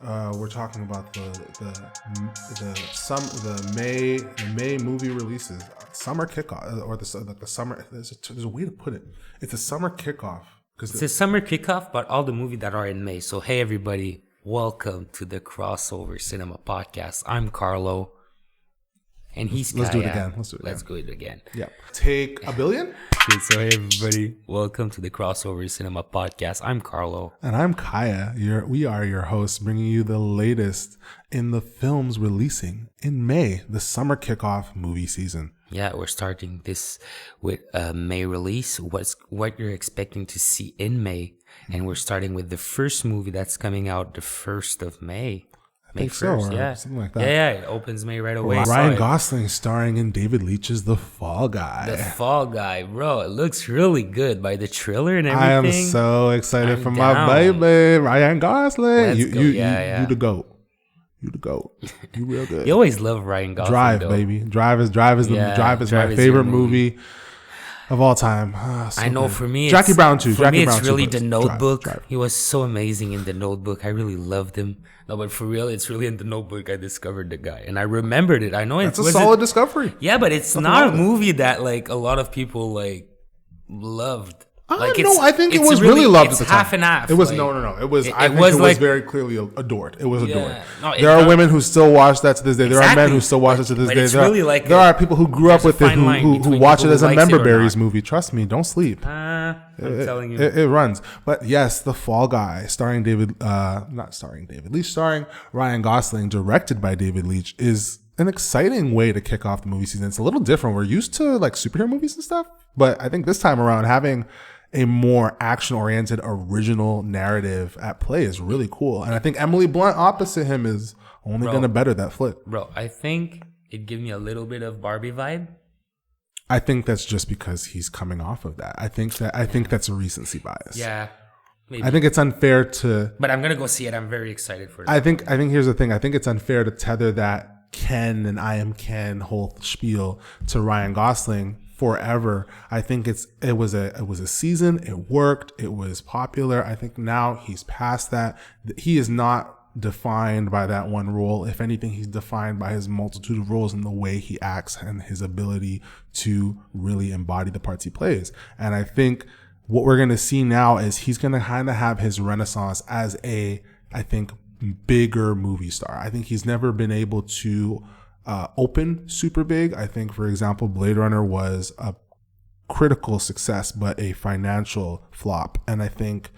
We're talking about the May movie releases, summer kickoff, or the summer. There's a way to put it. It's a summer kickoff it's a summer kickoff, but all the movies that are in May. So hey everybody, welcome to the Crossover Cinema Podcast. I'm Karlo, and he's Kaya. Let's do it again. Let's do it again. Yeah. Take a billion. Okay, so hey everybody, welcome to the Crossover Cinema Podcast. I'm Karlo. And I'm Kaya. We are your hosts, bringing you the latest in the films releasing in May, the summer kickoff movie season. Yeah, we're starting this with a May release. What you're expecting to see in May, and we're starting with the first movie that's coming out the 1st of May. May 1st, yeah. Something like that. Yeah, it opens May right away. Ryan Gosling starring in David Leitch's The Fall Guy. The Fall Guy, bro. It looks really good by the trailer and everything. I am so excited for my baby, Ryan Gosling. You the GOAT. You the GOAT. You real good. You always love Ryan Gosling. Drive, though. Baby. Drive is my favorite movie of all time. So I know good. for me, Jackie Brown too. For Jackie me, Brown it's really too, The Notebook. Drive. He was so amazing in The Notebook. I really loved him. No, but for real, it's really in The Notebook I discovered the guy, and I remembered it. I know it's a solid discovery. Yeah, but it's not a movie that like a lot of people like loved. I think it was really loved at the time. Half and half. It was no. It was. I think it was very clearly adored. It was adored. No, there are women who still watch that to this day. There are men who still watch it to this day. There are people who grew up with it who watch it as a member berries movie. Trust me, don't sleep. I'm telling you, it runs. But yes, The Fall Guy, starring Ryan Gosling, directed by David Leitch, is an exciting way to kick off the movie season. It's a little different. We're used to like superhero movies and stuff, but I think this time around having a more action-oriented, original narrative at play is really cool. And I think Emily Blunt opposite him is only going to better that flip. Bro, I think it gives me a little bit of Barbie vibe. I think that's just because he's coming off of that. I think that's a recency bias. Yeah. Maybe. I think it's unfair to... But I'm going to go see it. I'm very excited for it. I think here's the thing. I think it's unfair to tether that Ken and I am Ken whole spiel to Ryan Gosling forever. I think it was a season. It worked. It was popular. I think now he's past that. He is not defined by that one role. If anything, he's defined by his multitude of roles and the way he acts and his ability to really embody the parts he plays. And I think what we're going to see now is he's going to kind of have his renaissance as I think, bigger movie star. I think he's never been able to open super big. I think, for example, Blade Runner was a critical success, but a financial flop. And I think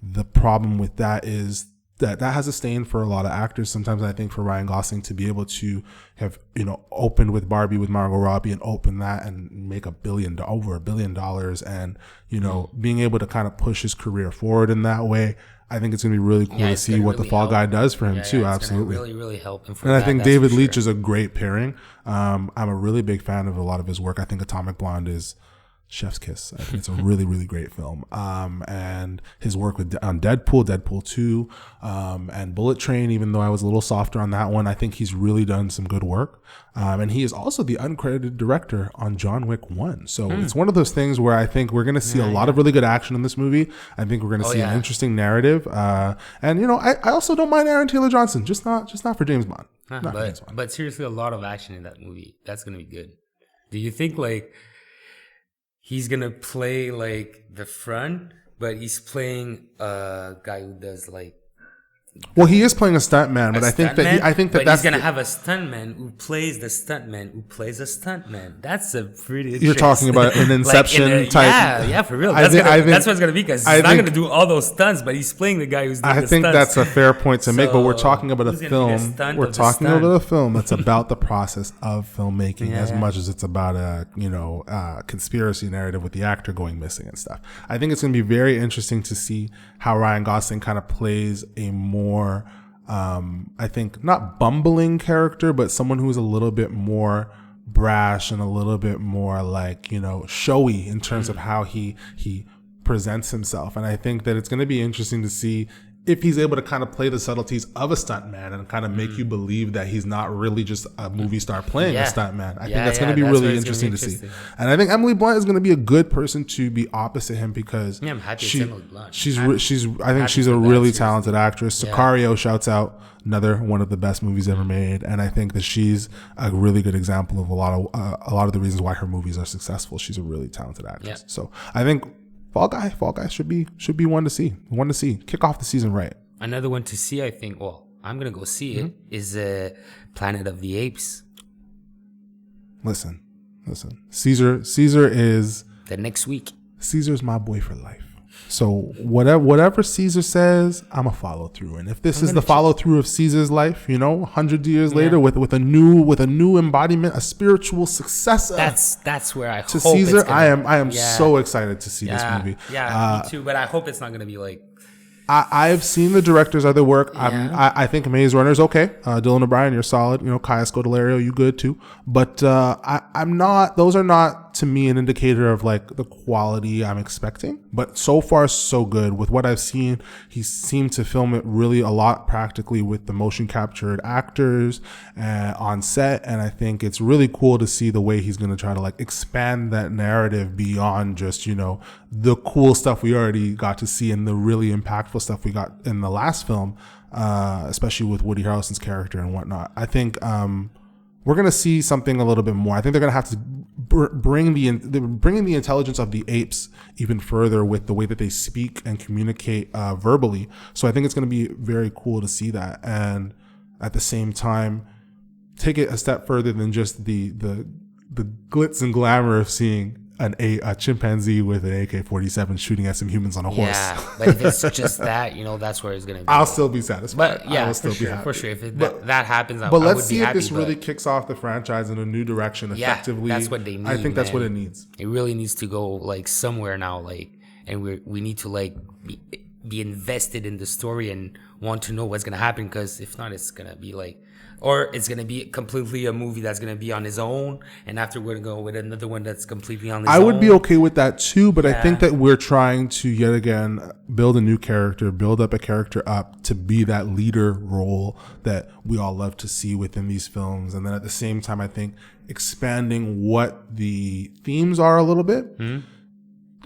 the problem with that is that has a stain for a lot of actors. Sometimes I think for Ryan Gosling to be able to have, opened with Barbie with Margot Robbie and open that and make over $1 billion and, being able to kind of push his career forward in that way. I think it's going to be really cool to see what The Fall Guy does for him too. Absolutely. Really, really help him. And I think David Leitch is a great pairing. I'm a really big fan of a lot of his work. I think Atomic Blonde is chef's kiss. I think it's a really, really great film. And his work on Deadpool 2, and Bullet Train, even though I was a little softer on that one, I think he's really done some good work. And he is also the uncredited director on John Wick 1. So it's one of those things where I think we're going to see a lot of really good action in this movie. I think we're going to see an interesting narrative. And I also don't mind Aaron Taylor Johnson, just not for James Bond. But seriously, a lot of action in that movie. That's going to be good. Do you think like he's going to play like the front, but he's playing a guy who does like... Well, he is playing a stuntman, but I think that he's gonna have a stuntman who plays the stuntman who plays a stuntman. That's a pretty. You're talking about an Inception type. Yeah, for real. That's what it's gonna be because he's not gonna do all those stunts, but he's playing the guy who's doing the stunts. I think that's a fair point to make, but we're talking about a film. We're talking about a film that's about the process of filmmaking as much as it's about a conspiracy narrative with the actor going missing and stuff. I think it's gonna be very interesting to see how Ryan Gosling kind of plays a more I think not bumbling character, but someone who's a little bit more brash and a little bit more like, showy in terms of how he presents himself. And I think that it's going to be interesting to see if he's able to kind of play the subtleties of a stuntman and kind of make you believe that he's not really just a movie star playing a stuntman, I think that's going to be really interesting to see. And I think Emily Blunt is going to be a good person to be opposite him because I'm happy it's Emily Blunt. I think she's a really talented actress. Sicario, shouts out, another one of the best movies ever made, and I think that she's a really good example of a lot of the reasons why her movies are successful. She's a really talented actress. So I think Fall Guy should be one to see. Kick off the season right. Another one to see, I think. Well, I'm gonna go see it. Is Planet of the Apes. Listen. Caesar is the next week. Caesar's my boy for life. So whatever Caesar says, I'ma follow through. And if this is the follow through of Caesar's life, 100 years later with a new embodiment, a spiritual successor. That's where I to hope Caesar. It's gonna, I am so excited to see this movie. Yeah, me too. But I hope it's not gonna be like. I've seen the director's other work. I think Maze Runner's okay. Dylan O'Brien, you're solid. Kaya Scodelario, you good too. But I'm not. Those are not to me an indicator of like the quality I'm expecting. But so far so good. With what I've seen, he seemed to film it really a lot practically with the motion captured actors on set, and I think it's really cool to see the way he's going to try to like expand that narrative beyond just the cool stuff we already got to see and the really impactful stuff we got in the last film, especially with Woody Harrelson's character and whatnot. I think we're going to see something a little bit more. I think they're going to have to bringing the intelligence of the apes even further with the way that they speak and communicate verbally. So I think it's going to be very cool to see that, and at the same time take it a step further than just the glitz and glamour of seeing a chimpanzee with an AK-47 shooting at some humans on a horse. Yeah, but if it's just that, that's where it's going to be. I'll still be satisfied. But yeah, I will still be happy. For sure. If that happens, I let's would be see happy, if this really kicks off the franchise in a new direction effectively. That's what they need. I think that's what it needs. It really needs to go like somewhere now, and we need to like be invested in the story and want to know what's going to happen, because if not, it's going to be like, or it's going to be completely a movie that's going to be on his own, and after we're going to go with another one that's completely on his own. I would be okay with that too, but I think that we're trying to yet again build a new character, build up a character up to be that leader role that we all love to see within these films. And then at the same time, I think expanding what the themes are a little bit,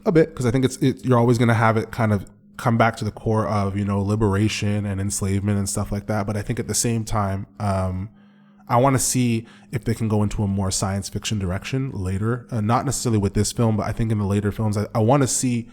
because I think you're always going to have it kind of come back to the core of liberation and enslavement and stuff like that. But I think at the same time, I want to see if they can go into a more science fiction direction later, not necessarily with this film, but I think in the later films, I want to see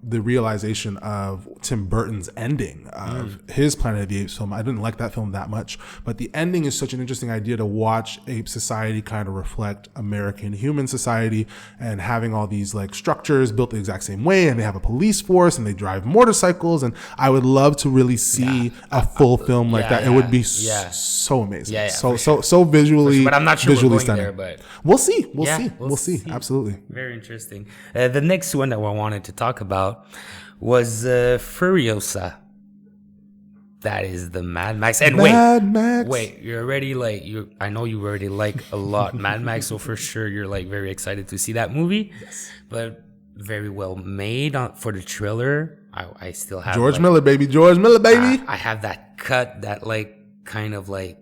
the realization of Tim Burton's ending of his Planet of the Apes film. I didn't like that film that much, but the ending is such an interesting idea to watch ape society kind of reflect American human society, and having all these like structures built the exact same way, and they have a police force and they drive motorcycles, and I would love to really see a full film like that. It would be so amazing. So visually, but I'm not sure visually we're going stunning. there, but we'll see. We'll see. Absolutely. Very interesting. The next one that I wanted to talk about was Furiosa. That is the Mad Max. And wait, you're already I know you already like a lot Mad Max, so for sure you're like very excited to see that movie. Yes. But very well made for the trailer. I still have George Miller, baby. I have that cut, that like kind of like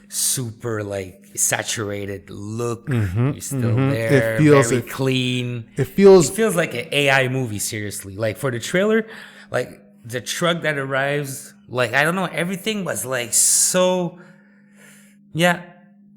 super like saturated look. You're still there. It feels very clean. It feels like an AI movie, seriously. Like for the trailer, like the truck that arrives, like I don't know, everything was like so. Yeah,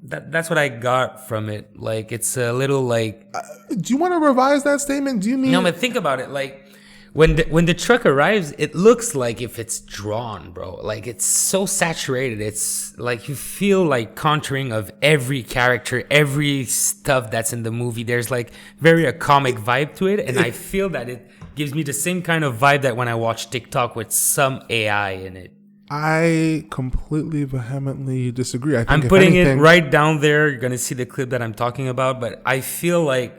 that's what I got from it. Like it's a little like. Do you want to revise that statement? Do you mean? No, but think about it. Like when the truck arrives, it looks like if it's drawn, bro. Like it's so saturated. It's like you feel like contouring of every character, every stuff that's in the movie. There's like very a comic vibe to it, and I feel that it gives me the same kind of vibe that when I watch TikTok with some AI in it. I completely vehemently disagree. I think I'm putting it right down there. You're gonna see the clip that I'm talking about, but I feel like,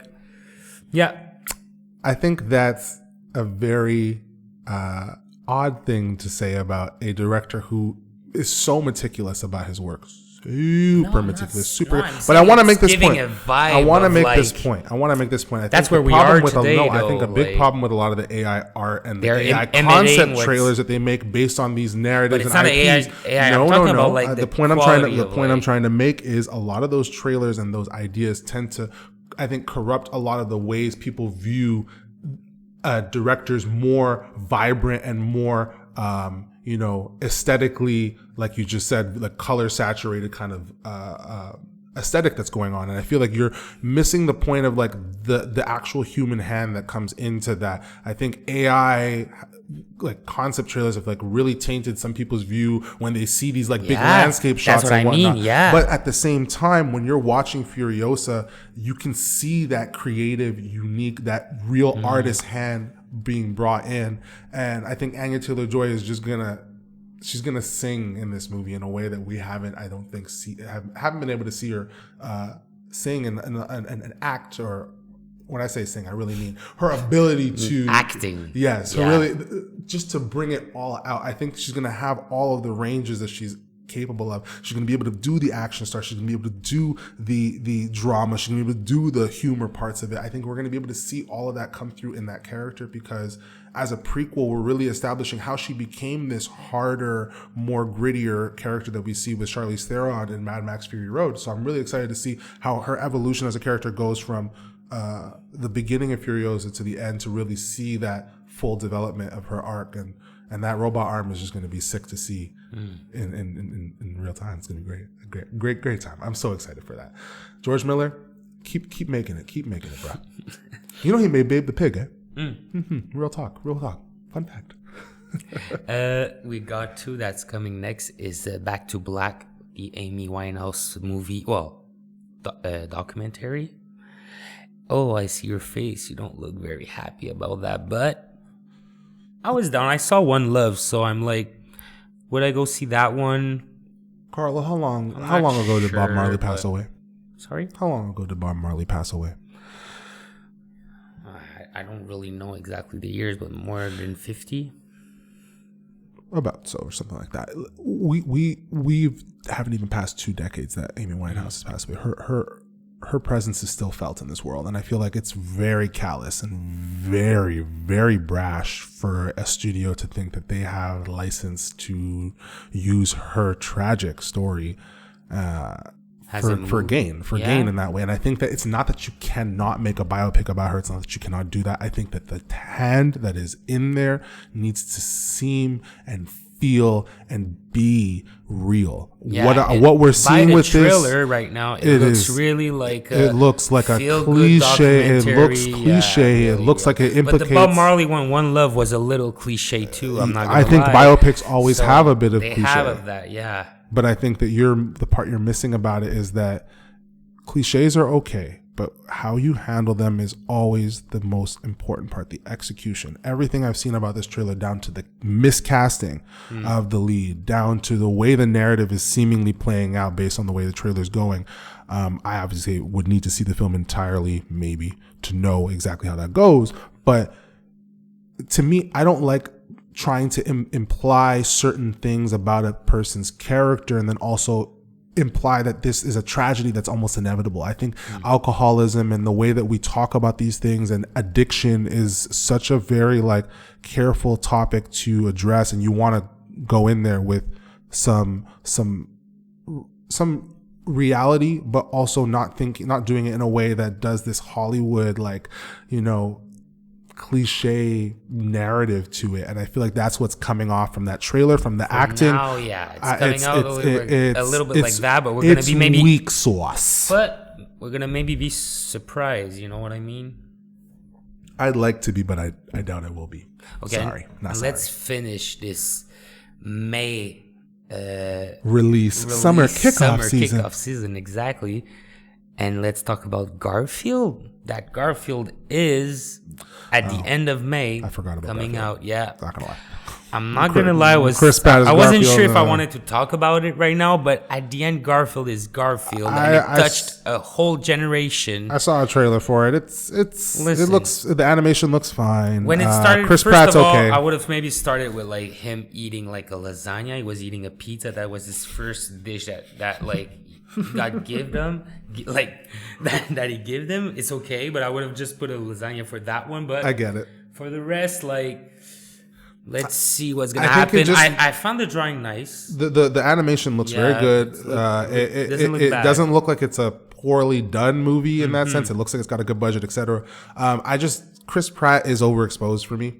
I think that's a very odd thing to say about a director who is so meticulous about his work, super meticulous, super. no, I'm But I want to saying make this it's point. giving a vibe I want to of, make like- this point. I want to make this point. I think That's the where we problem are with today, I think a though, big like- problem with a lot of the AI art and the They're AI emulating concept what's- trailers that they make based on these narratives. But it's and not IP. AI. I'm talking about, like, The the point I'm quality trying of, to make is a lot of those trailers and those ideas tend to, I think, corrupt a lot of the ways people view directors more vibrant and more, aesthetically, like you just said, like color saturated kind of aesthetic that's going on. And I feel like you're missing the point of like the actual human hand that comes into that. I think AI like concept trailers have like really tainted some people's view when they see these like big landscape shots that's what and I mean, whatnot. yeah. But at the same time, when you're watching Furiosa, you can see that creative, unique, that real artist hand being brought in. And I think Anya Taylor-Joy is just she's gonna sing in this movie in a way that we haven't, I don't think, haven't been able to see her sing in an act. Or when I say sing, I really mean her ability to acting. Yes, really, just to bring it all out. I think she's gonna have all of the ranges that she's capable of. She's gonna be able to do the action stars. She's gonna be able to do the drama. She's gonna be able to do the humor parts of it. I think we're gonna be able to see all of that come through in that character, because as a prequel, we're really establishing how she became this harder, more grittier character that we see with Charlize Theron in Mad Max Fury Road. So I'm really excited to see how her evolution as a character goes from the beginning of Furiosa to the end, to really see that full development of her arc. And that robot arm is just going to be sick to see in real time. It's going to be great time. I'm so excited for that. George Miller, keep making it. Keep making it, bro. You know he made Babe the Pig, eh? Mm-hmm. Real talk. Fun fact. We got two that's coming next is Back to Black, the Amy Winehouse movie. Well, documentary. Oh, I see your face. You don't look very happy about that, but I was down. I saw One Love, so I'm like, would I go see that one? Carlo, how long ago did Bob Marley pass away? Sorry? How long ago did Bob Marley pass away? I don't really know exactly the years, but more than 50. About so, or something like that. We haven't even passed 2 decades that Amy Winehouse has passed away. Her presence is still felt in this world, and I feel like it's very callous and very, very brash for a studio to think that they have license to use her tragic story for gain in that way. And I think that it's not that you cannot make a biopic about her. It's not that you cannot do that. I think that the hand that is in there needs to seem and feel and be real. Yeah, what we're seeing with this trailer right now, it looks really like it looks like a cliche. It looks cliche. Yeah, it looks like it implicates. But the Bob Marley One Love was a little cliche too. I'm not gonna I think lie. biopics always have a bit of they cliche. have of that, yeah. But I think that the part you're missing about it is that cliches are okay, but how you handle them is always the most important part, the execution. Everything I've seen about this trailer, down to the miscasting of the lead, down to the way the narrative is seemingly playing out based on the way the trailer's going. I obviously would need to see the film entirely, maybe, to know exactly how that goes. But to me, I don't like trying to imply certain things about a person's character and then also imply that this is a tragedy that's almost inevitable. I think alcoholism and the way that we talk about these things and addiction is such a very like careful topic to address, and you want to go in there with some reality, but also not doing it in a way that does this Hollywood cliche narrative to it. And I feel like that's what's coming off from that trailer, from the acting. Now, yeah, it's coming out a little bit like that, but we're gonna be maybe weak sauce. But we're gonna maybe be surprised. You know what I mean? I'd like to be, but I doubt I will be. Okay, sorry. Let's finish this May release summer kickoff season, exactly. And let's talk about Garfield. That Garfield is at the end of May. I forgot about coming Garfield. out. Yeah, not gonna lie. I'm not gonna lie, Chris Pratt is I wasn't Garfield, sure if I wanted to talk about it right now, but at the end, Garfield is Garfield, and it touched a whole generation. I saw a trailer for it. The animation looks fine. When it started, Chris first Pratt's of all, okay. I would have maybe started with like him eating like a lasagna. He was eating a pizza. That was his first dish that like God gave them, like that he gave them. It's okay, but I would have just put a lasagna for that one. But I get it. For the rest, like. Let's see what's gonna happen. I found the drawing nice. The animation looks very good. It doesn't look like it's a poorly done movie in that sense. It looks like it's got a good budget, etc. Chris Pratt is overexposed for me.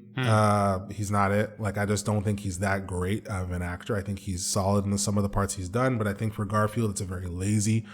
He's not it. Like, I just don't think he's that great of an actor. I think he's solid in some of the parts he's done, but I think for Garfield, it's a very lazy,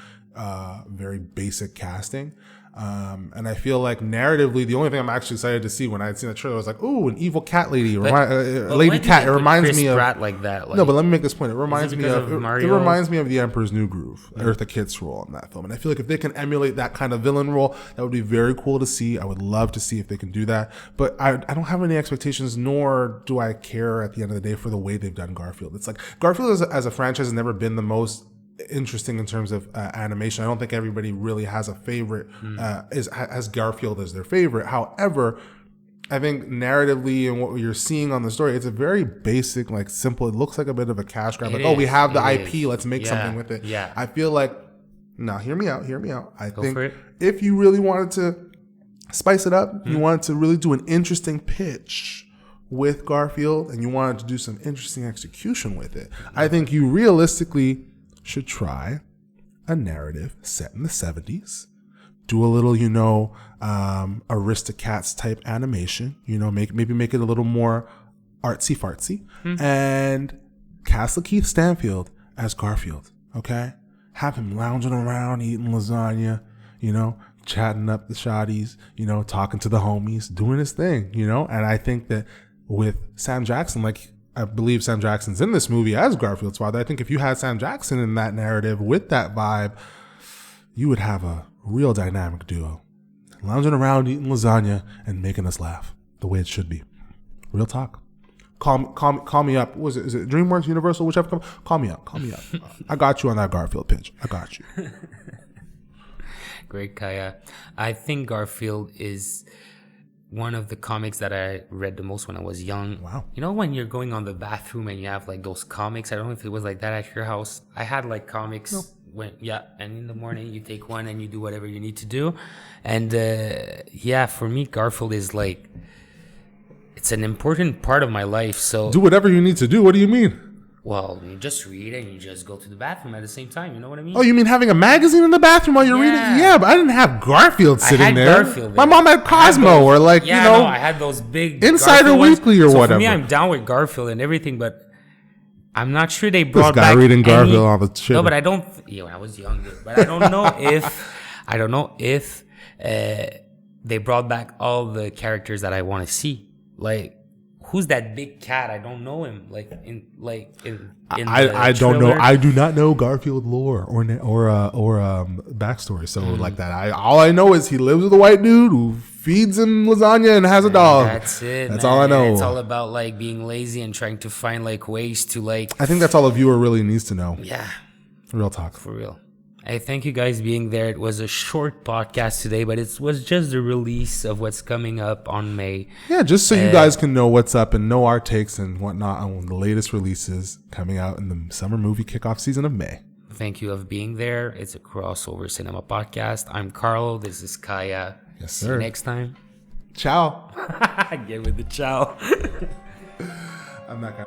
very basic casting. And I feel like narratively, the only thing I'm actually excited to see when I had seen the trailer was like, ooh, an evil cat lady, lady cat. It reminds me of Pratt like that. Like, no, but let me make this point. It reminds me of Mario? It reminds me of The Emperor's New Groove, Eartha Kitt's role in that film. And I feel like if they can emulate that kind of villain role, that would be very cool to see. I would love to see if they can do that. But I don't have any expectations, nor do I care at the end of the day for the way they've done Garfield. It's like Garfield as a franchise has never been the most interesting in terms of animation. I don't think everybody really has a favorite has Garfield as their favorite. However, I think narratively and what you're seeing on the story, it's a very basic, like simple. It looks like a bit of a cash grab. We have the IP, let's make something with it. Yeah. I feel like, now hear me out. I think if you really wanted to spice it up, you wanted to really do an interesting pitch with Garfield, and you wanted to do some interesting execution with it, I think you realistically should try a narrative set in the 70s. Do a little, Aristocats type animation. Maybe make it a little more artsy fartsy, and cast Lakeith Stanfield as Garfield. Okay, have him lounging around eating lasagna, chatting up the shotties, talking to the homies, doing his thing, And I think that with Sam Jackson, like, I believe Sam Jackson's in this movie as Garfield's father. I think if you had Sam Jackson in that narrative with that vibe, you would have a real dynamic duo. Lounging around, eating lasagna, and making us laugh the way it should be. Real talk. Call me up. Is it DreamWorks, Universal, whichever company? Call me up. I got you on that Garfield pitch. I got you. Great, Kaya. I think Garfield is one of the comics that I read the most when I was young. Wow. When you're going on the bathroom and you have like those comics, I don't know if it was like that at your house. I had like comics and in the morning you take one and you do whatever you need to do. And for me, Garfield is like, it's an important part of my life. So do whatever you need to do. What do you mean? Well, you just read and you just go to the bathroom at the same time. You know what I mean? Oh, you mean having a magazine in the bathroom while you're reading? Yeah, but I didn't have Garfield sitting there. My mom had Cosmo or like, I had those big Insider Weekly or whatever. For me, I'm down with Garfield and everything, but I'm not sure they brought this guy back reading Garfield on the shit. No, but I don't. I was younger, but I don't know if they brought back all the characters that I want to see. Like, who's that big cat? I don't know him. I don't know. I do not know Garfield lore or backstory. So like that. All I know is he lives with a white dude who feeds him lasagna and has a dog. That's it. That's all I know. It's all about like being lazy and trying to find like ways to like. I think that's all a viewer really needs to know. Yeah. Real talk. For real. I thank you guys being there. It was a short podcast today, but it was just the release of what's coming up on May. Yeah, just so you guys can know what's up and know our takes and whatnot on the latest releases coming out in the summer movie kickoff season of May. Thank you of being there. It's a crossover cinema podcast. I'm Karlo. This is Kaya. Yes, sir. See you next time. Ciao. Get with the ciao. I'm not gonna.